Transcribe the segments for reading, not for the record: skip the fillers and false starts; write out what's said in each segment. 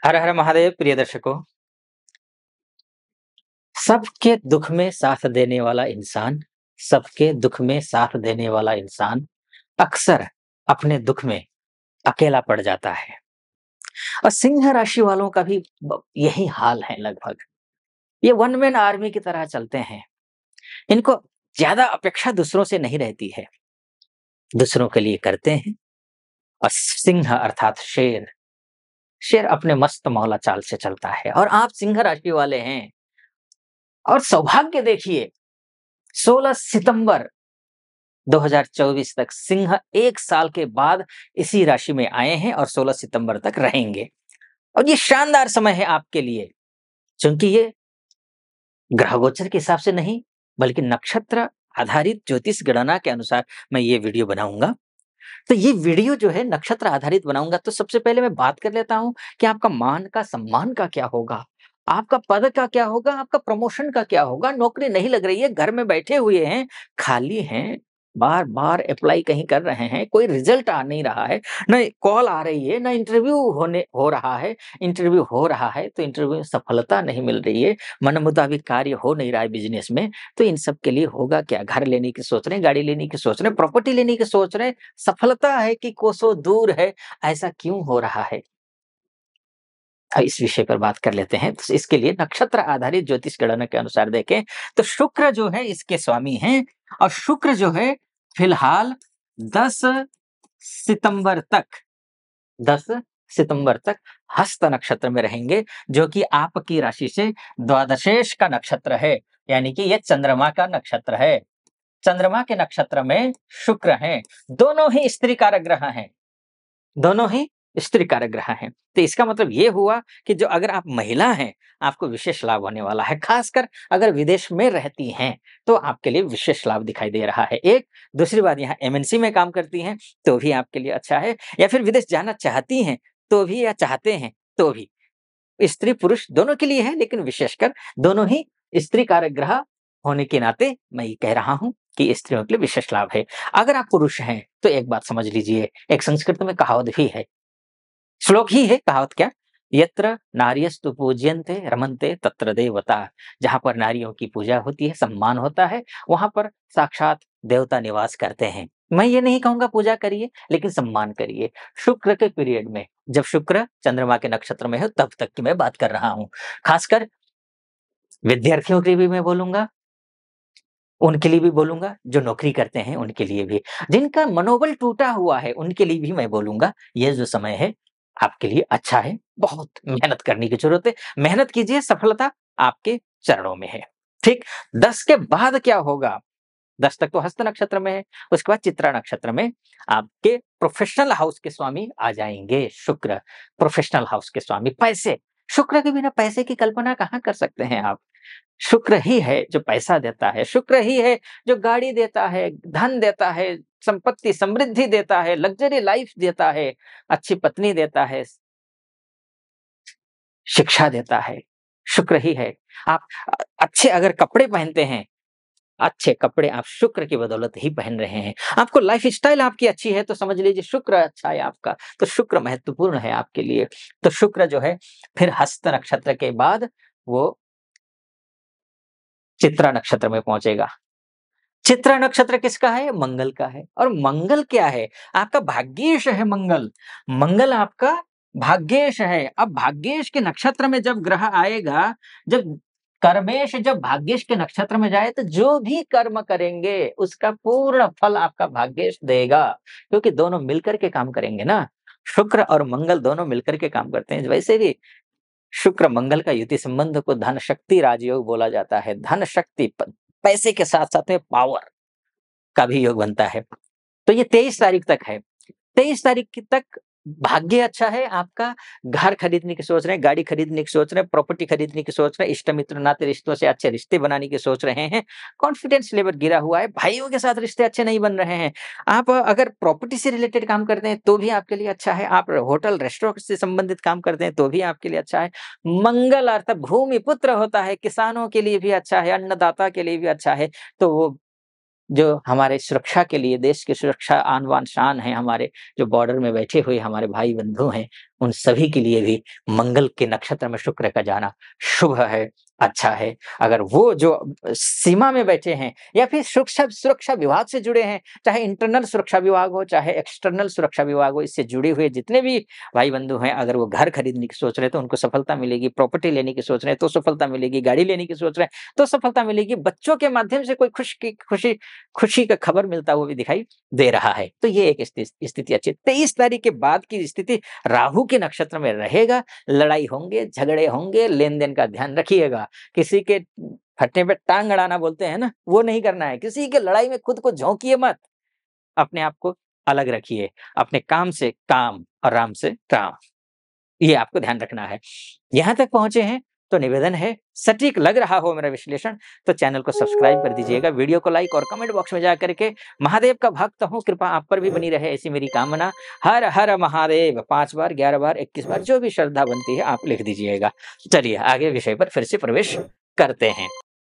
हर हर महादेव प्रिय दर्शकों। सबके दुख में साथ देने वाला इंसान, सबके दुख में साथ देने वाला इंसान अक्सर अपने दुख में अकेला पड़ जाता है। और सिंह राशि वालों का भी यही हाल है लगभग। ये वन मैन आर्मी की तरह चलते हैं। इनको ज्यादा अपेक्षा दूसरों से नहीं रहती है, दूसरों के लिए करते हैं। और सिंह अर्थात शेर, शेर अपने मस्त मौला चाल से चलता है। और आप सिंह राशि वाले हैं और सौभाग्य देखिए, 16 सितंबर 2024 तक सिंह 1 साल के बाद इसी राशि में आए हैं और 16 सितंबर तक रहेंगे। और ये शानदार समय है आपके लिए, क्योंकि ये ग्रह गोचर के हिसाब से नहीं, बल्कि नक्षत्र आधारित ज्योतिष गणना के अनुसार मैं ये वीडियो बनाऊंगा। तो ये वीडियो जो है नक्षत्र आधारित बनाऊंगा, तो सबसे पहले मैं बात कर लेता हूं कि आपका मान का, सम्मान का क्या होगा, आपका पद का क्या होगा, आपका प्रमोशन का क्या होगा। नौकरी नहीं लग रही है, घर में बैठे हुए हैं, खाली हैं, बार-बार अप्लाई कहीं कर रहे हैं, कोई रिजल्ट आ नहीं रहा है, ना कॉल आ रही है, ना इंटरव्यू होने हो रहा है। इंटरव्यू हो रहा है तो इंटरव्यू में सफलता नहीं मिल रही है, मन मुताबिक कार्य हो नहीं रहा है बिज़नेस में। तो इन सब के लिए होगा क्या? घर लेने की सोच रहे हैं, गाड़ी लेने की सोच रहे हैं, प्रॉपर्टी लेने की सोच रहे हैं, सफलता है कि कोसों दूर है, ऐसा क्यों हो रहा है? इस विषय पर बात कर लेते हैं। तो इसके लिए नक्षत्र आधारित ज्योतिष गणना के अनुसार देखें तो शुक्र जो है इसके स्वामी हैं। और शुक्र जो है फिलहाल 10 सितंबर तक 10 सितंबर तक हस्त नक्षत्र में रहेंगे, जो कि आपकी राशि से द्वादशेष का नक्षत्र है, यानी कि यह चंद्रमा का नक्षत्र है। चंद्रमा के नक्षत्र में शुक्र हैं, दोनों ही स्त्री कारक ग्रह हैं। दोनों ही स्त्री कारक ग्रह हैं। तो इसका मतलब ये हुआ कि जो अगर आप महिला हैं, आपको विशेष लाभ होने वाला है। खासकर अगर विदेश में रहती हैं, तो आपके लिए विशेष लाभ दिखाई दे रहा है। एक, दूसरी बात यहाँ एमएनसी में काम करती हैं, तो भी आपके लिए अच्छा है। या फिर विदेश जाना चाहती हैं, तो भी या चाहते हैं, तो भी। स्त्री-पुरुष दोनों के लिए है, लेकिन विशेषकर दोनों ही स्त्री कारक ग्रह होने के नाते मैं ये कह रहा हूँ कि स्त्रियों के लिए विशेष लाभ है। अगर आप पुरुष हैं, तो एक बात समझ लीजिए, एक संस्कृत में कहावत भी है, श्लोक ही है, कहावत क्या, यत्र नार्यस्तु पूज्यन्ते रमन्ते तत्र देवता। जहाँ पर नारियों की पूजा होती है, सम्मान होता है, वहाँ पर साक्षात देवता निवास करते हैं। मैं ये नहीं कहूँगा पूजा करिए, लेकिन सम्मान करिए। शुक्र के पीरियड में, जब शुक्र चंद्रमा के नक्षत्र में हो, तब तक की मैं बात कर रहा हूँ। खासकर विद्यार्थियों के लिए भी मैं बोलूँगा, उनके लिए भी बोलूँगा, जो नौकरी करते हैं उनके लिए भी। जिनका मनोबल टूटा हुआ है, उनके लिए भी मैं बोलूँगा, ये जो समय है आपके लिए अच्छा है। बहुत मेहनत करने की ज़रूरत है। मेहनत कीजिए, सफलता आपके चरणों में है। ठीक, 10 के बाद क्या होगा? 10 तक तो हस्त नक्षत्र में है, उसके बाद चित्रा नक्षत्र में आपके प्रोफेशनल हाउस के स्वामी आ जाएँगे शुक्र, प्रोफेशनल हाउस के स्वामी। पैसे, शुक्र के बिना पैसे की कल्पना कहाँ कर सकते हैं आप? शुक्र ही है जो पैसा देता है, शुक्र ही है जो गाड़ी देता है, धन देता है, संपत्ति, समृद्धि देता है, लग्ज़री लाइफ़ देता है, अच्छी पत्नी देता है, शिक्षा देता है, शुक्र ही है। आप अच्छे अगर कपड़े पहनते हैं, अच्छे कपड़े आप शुक्र की बदौलत ही पहन रहे हैं। आपको लाइफ़स्टाइल आपकी अच्छी है, तो समझ लीजिए शुक्र अच्छा है आपका, तो शुक्र महत्वपूर्ण है आपके लिए। तो शुक्र जो है फिर हस्त नक्षत्र के बाद वो चित्रा नक्षत्र में पहुँचेगा। चित्रा नक्षत्र किसका है? मंगल का है। और मंगल क्या है? आपका भाग्येश है मंगल। मंगल आपका भाग्येश है। अब भाग्येश के नक्षत्र में जब ग्रह आएगा, जब कर्मेश जब भाग्येश के नक्षत्र में जाए, तो जो भी कर्म करेंगे, उसका पूर्ण फल आपका भाग्येश देगा। क्योंकि दोनों मिलकर के काम करेंगे ना। शुक्र और मंगल दोनों मिलकर के काम करते हैं। वैसे भी शुक्र मंगल का युति संबंध को धन शक्ति राजयोग बोला जाता है। धन शक्ति पैसे के साथ-साथ में पावर का भी योग बनता है। तो ये 23 तारीख तक है। 23 तारीख की तक भाग्य अच्छा है आपका, घर खरीदने की सोच रहे हैं, गाड़ी खरीदने की सोच रहे हैं, प्रॉपर्टी खरीदने की सोच रहे हैं, इष्ट मित्र नाते रिश्तों से अच्छे रिश्ते बनाने की सोच रहे हैं, कॉन्फिडेंस लेवल गिरा हुआ है, भाइयों के साथ रिश्ते अच्छे नहीं बन रहे हैं। आप अगर प्रॉपर्टी से रिलेटेड काम करते हैं, तो भी आपके लिए अच्छा है। आप होटल, रेस्टोरेंट से संबंधित काम करते हैं, तो भी आपके लिए अच्छा है। मंगल अर्थात भूमि पुत्र होता है, किसानों के लिए भी अच्छा है, अन्नदाता के लिए भी अच्छा है। तो वो जो हमारे सुरक्षा के लिए, देश की सुरक्षा आन बान शान है, हमारे जो बॉर्डर में बैठे हुए हमारे भाई बंधु हैं, उन सभी के लिए भी मंगल के नक्षत्र में शुक्र का जाना शुभ है, अच्छा है। अगर वो जो सीमा में बैठे हैं या फिर सुरक्षा सुरक्षा विभाग से जुड़े हैं, चाहे इंटरनल सुरक्षा विभाग हो, चाहे एक्सटर्नल सुरक्षा विभाग हो, इससे जुड़े हुए जितने भी भाई-बंधु हैं, अगर वो घर खरीदने की सोच रहे हैं, तो उनको सफलता मिलेगी, प्रॉपर्टी लेने की सोच रहे हैं, तो सफलता मिलेगी, गाड़ी लेने की सोच रहे हैं, तो सफलता मिलेगी। बच्चों के माध्यम से कोई खुशी खुशी का खबर मिलता हुआ भी दिखाई दे रहा है। तो ये एक स्थिति अच्छी है। 23 तारीख के बाद की स्थिति राहु के नक्षत्र में रहेगा, लड़ाई होंगे, झगड़े होंगे, लेन-देन का ध्यान रखिएगा। किसी के फटने पे टाँग अड़ाना बोलते हैं ना, वो नहीं करना है। किसी के लड़ाई में खुद को झोंकिए मत। अपने आप को अलग रखिए। अपने काम से काम और राम से राम। ये आपको ध्यान रखना है। यहाँ तक पहुँचे हैं, तो निवेदन है, सटीक लग रहा हो मेरा विश्लेषण, तो चैनल को सब्सक्राइब कर दीजिएगा, वीडियो को लाइक और कमेंट बॉक्स में जा कर के महादेव का भक्त हूँ, कृपा आप पर भी बनी रहे, ऐसी मेरी कामना। हर हर महादेव 5 बार, 11 बार, 21 बार, जो भी श्रद्धा बनती है, आप लिख दीजिएगा। चलिए, आगे विषय पर फिर से प्रवेश करते हैं।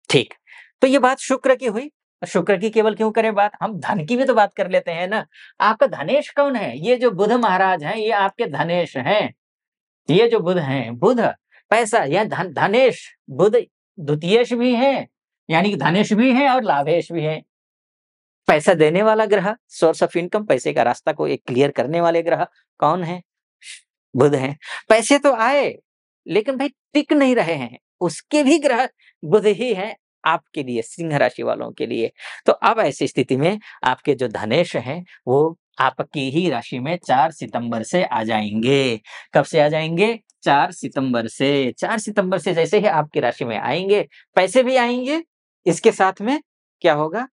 ठीक, तो ये बात शुक्र की हुई। शुक्र की केवल क्यों करें बात, हम धन की भी तो बात कर लेते हैं ना। आपका धनेश कौन है? ये जो बुध महाराज हैं, ये आपके धनेश हैं। ये जो बुध हैं, बुध पैसा या धनेश, बुध द्वितीयेश भी है, यानी कि धनेश भी है और लाभेश भी है। पैसा देने वाला ग्रह, सोर्स ऑफ इनकम, पैसे का रास्ता को एक क्लियर करने वाले ग्रह कौन है? बुध हैं। पैसे तो आए, लेकिन भाई टिक नहीं रहे हैं। उसके भी ग्रह बुध ही हैं आपके लिए, सिंह राशि वालों के लिए। तो अब ऐसी स्थिति में आपके जो धनेश हैं, वो आपकी ही राशि में 4 सितंबर से आ जाएँगे। कब से आ जाएँगे? 4 सितंबर से। 4 सितंबर से जैसे ही आपकी राशि में आएँगे, पैसे भी आएँगे, इसके साथ में क्या होगा?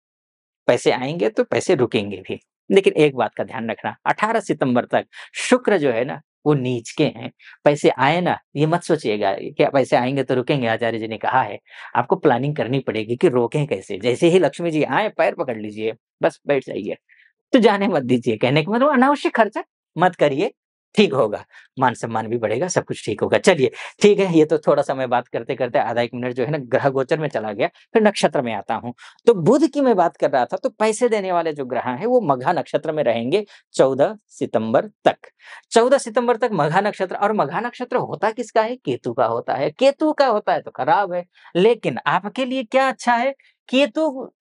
पैसे आएँगे तो पैसे रुकेंगे भी। लेकिन एक बात का ध्यान रखना, 18 सितंबर तक शुक्र जो है ना, वो नीच के हैं। पैसे आए ना, ये मत सोचिएगा क्या पैसे आएँगे तो रुकेंगे, आचार्य जी ने कहा है। आपको प्लानिंग करनी पड़ेगी कि रोकें कैसे? जैसे ही लक्ष्मी जी आएँ, पैर पकड़ लीजिए, बस बैठ जाइए। तो जाने मत दीजिए, कहने का मतलब अनावश्यक खर्चा मत करिए, ठीक होगा। मान-सम्मान भी बढ़ेगा, सब कुछ ठीक होगा। चलिए, ठीक है, ये तो थोड़ा-सा मैं बात करते-करते आधा 1 मिनट जो है ना ग्रह गोचर में चला गया, फिर नक्षत्र में आता हूँ। तो बुध की मैं बात कर रहा था, तो पैसे देने वाले जो ग्रह हैं, वो मघा नक्षत्र में रहेंगे 14 सितंबर तक। 14 सितंबर तक मघा नक्षत्र, और मघा नक्षत्र होता किसका है? केतु का होता है। केतु का होता है तो खराब है, लेकिन आपके लिए क्या अच्छा है? केतु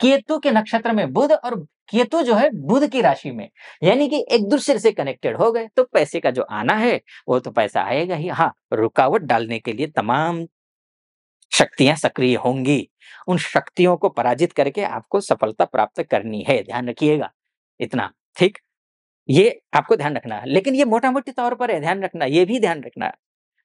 केतु के नक्षत्र में बुध, और केतु जो है बुध की राशि में, यानी कि एक-दूसरे से कनेक्टेड हो गए, तो पैसे का जो आना है, वो तो पैसा आएगा ही। हाँ, रुकावट डालने के लिए तमाम शक्तियाँ सक्रिय होंगी। उन शक्तियों को पराजित करके आपको सफलता प्राप्त करनी है, ध्यान रखिएगा इतना, ठीक? ये आपको ध्यान रखना है, लेकिन ये मोटा-मोटी तौर पर है, ध्यान रखना, ये भी ध्यान रखना।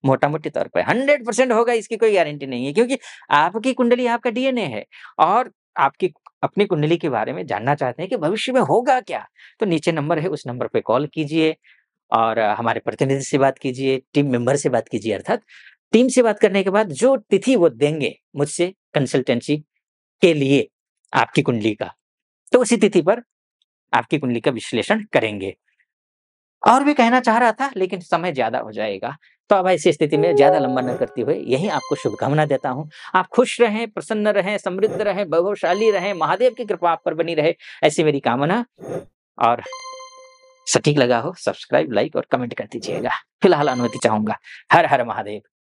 मोटा-मोटी तौर पे 100% होगा इसकी कोई गारंटी नहीं है, क्योंकि आपकी कुंडली आपका डीएनए है, और आपकी अपनी कुंडली के बारे में जानना चाहते हैं कि भविष्य में होगा क्या? तो नीचे नंबर है, उस नंबर पे कॉल कीजिए और हमारे प्रतिनिधि से बात कीजिए, टीम मेंबर से बात कीजिए, अर्थात टीम से बात करने के बाद जो तिथि वो देंगे मुझसे कंसल्टेंसी के लिए आपकी कुंडली का, तो उसी तिथि पर आपकी कुंडली का विश्लेषण करेंगे। और भी कहना चाह रहा था, लेकिन समय ज़्यादा हो जाएगा। तो अब ऐसी स्थिति में ज़्यादा लंबा न करते हुए यहीं आपको शुभकामना देता हूँ। आप खुश रहें, प्रसन्न रहें, समृद्ध रहें, वैभवशाली रहें, महादेव की कृपा आप पर बनी रहे, ऐसी मेरी कामना। और सटीक लगा हो, सब्सक्राइब, लाइक और कमेंट कर दीजिएगा। फिलहाल अनुमति चाहूँगा। हर हर महादेव।